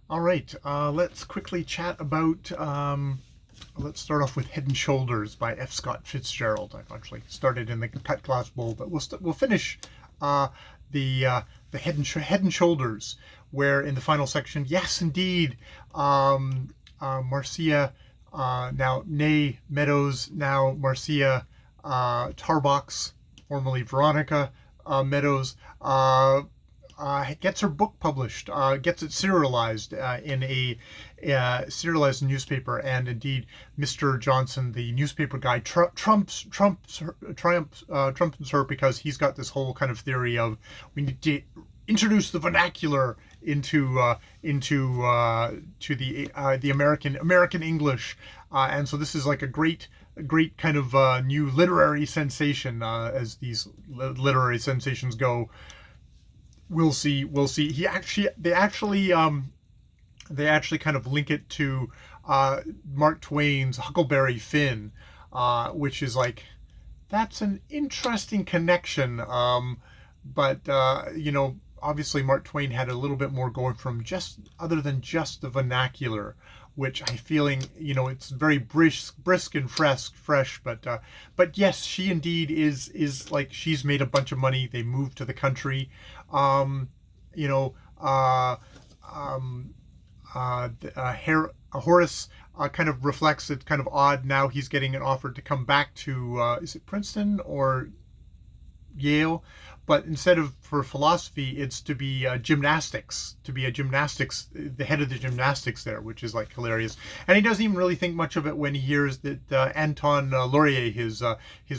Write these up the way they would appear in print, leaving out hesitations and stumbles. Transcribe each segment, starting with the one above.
All right, let's quickly chat about. Let's start off with Head and Shoulders by F. Scott Fitzgerald. I've actually started in the cut glass bowl, but we'll finish uh, the Head and Shoulders, where in the final section, yes, indeed, Marcia, now nay Meadows, now Marcia Tarbox, formerly Veronica Meadows. Gets her book published, gets it serialized in a serialized newspaper, and indeed, Mr. Johnson, the newspaper guy, trumps her because he's got this whole kind of theory of we need to introduce the vernacular into to the American English, and so this is like a great kind of new literary sensation as these literary sensations go. We'll see. We'll see. They actually kind of link it to Mark Twain's Huckleberry Finn, which is like that's an interesting connection. But obviously Mark Twain had a little bit more going from just other than just the vernacular, which I feeling it's very brisk and fresh. But yes, she indeed is like she's made a bunch of money. They moved to the country. Um, you know, uh, um, Horace kind of reflects it kind of odd. Now he's getting an offer to come back to is it Princeton or Yale, but instead of for philosophy, it's to be gymnastics, the head of the gymnastics there, which is like hilarious. And he doesn't even really think much of it when he hears that Anton Laurier, his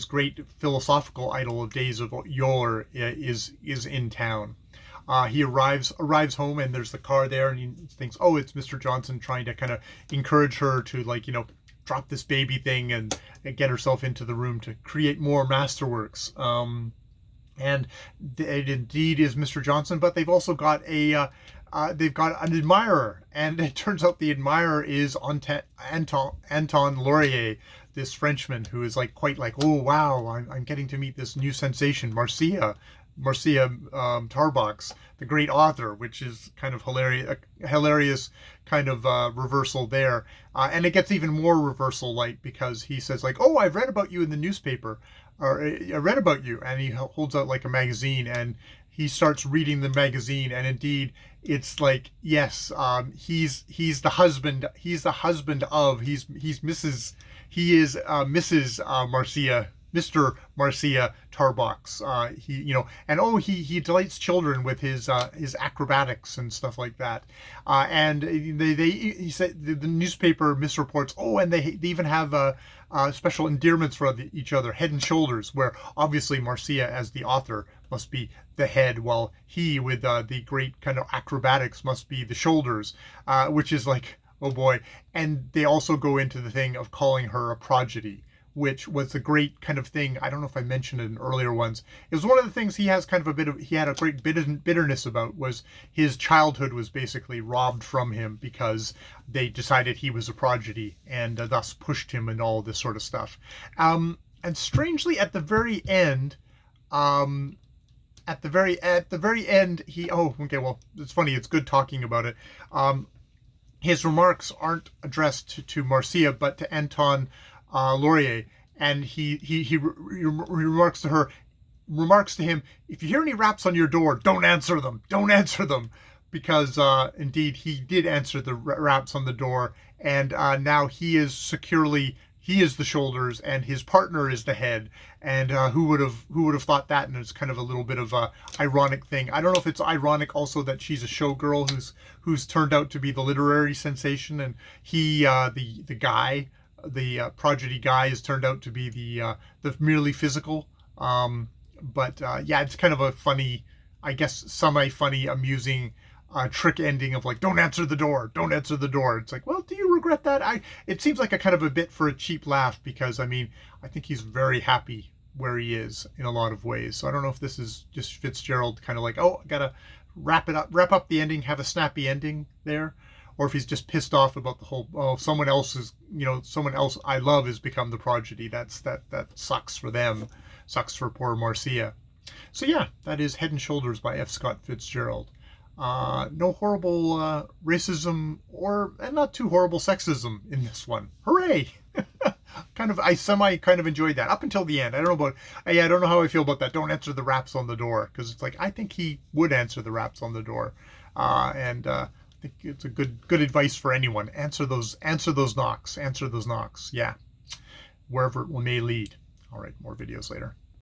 great philosophical idol of days of yore, is in town. He arrives home, and there's the car there, and he thinks, oh, it's Mr. Johnson trying to kind of encourage her to drop this baby thing and get herself into the room to create more masterworks. And it indeed is Mr. Johnson, but they've also got they've got an admirer, and it turns out the admirer is Anton Laurier, this Frenchman who is like quite like, oh wow, I'm getting to meet this new sensation, Marcia Tarbox, the great author, which is kind of hilarious kind of reversal there. And it gets even more reversal like because he says like, oh, I've read about you in the newspaper, or I read about you, and he holds out like a magazine, and he starts reading the magazine, and indeed it's like, yes, he's the husband, he is Mrs. Marcia, Mr. Marcia Tarbox. He delights children with his acrobatics and stuff like that. And he said the newspaper misreports. Oh, and they even have special endearments for each other, head and shoulders, where obviously Marcia as the author must be the head, while he with the great kind of acrobatics must be the shoulders, which is like, oh boy. And they also go into the thing of calling her a prodigy, which was a great kind of thing. I don't know if I mentioned it in earlier ones. It was one of the things he has kind of he had a great bitterness about, was his childhood was basically robbed from him because they decided he was a prodigy and thus pushed him and all this sort of stuff. And strangely, at the very end, it's funny. It's good talking about it. His remarks aren't addressed to Marcia, but to Anton Laurier, and he remarks to him, if you hear any raps on your door, don't answer them, because indeed he did answer the raps on the door, and now he is the shoulders, and his partner is the head, and who would have thought that? And it's kind of a little bit of a ironic thing. I don't know if it's ironic also that she's a showgirl who's turned out to be the literary sensation, and he the guy, the prodigy guy, has turned out to be the merely physical. Yeah, it's kind of a funny, I guess, semi-funny, amusing trick ending of like, don't answer the door. It's like, well, do you regret that? It seems like a kind of a bit for a cheap laugh, because I mean, I think he's very happy where he is in a lot of ways. So I don't know if this is just Fitzgerald kind of like, oh, I gotta wrap up the ending, have a snappy ending there, or if he's just pissed off about the whole, oh, someone else I love has become the prodigy. That sucks for them, sucks for poor Marcia. So yeah, that is Head and Shoulders by F. Scott Fitzgerald. No horrible racism and not too horrible sexism in this one. Hooray! I kind of enjoyed that up until the end. I don't know about, yeah, I don't know how I feel about that. Don't answer the raps on the door, because it's like, I think he would answer the raps on the door, and I think it's a good advice for anyone. Answer those knocks. Yeah, wherever it may lead. All right, more videos later.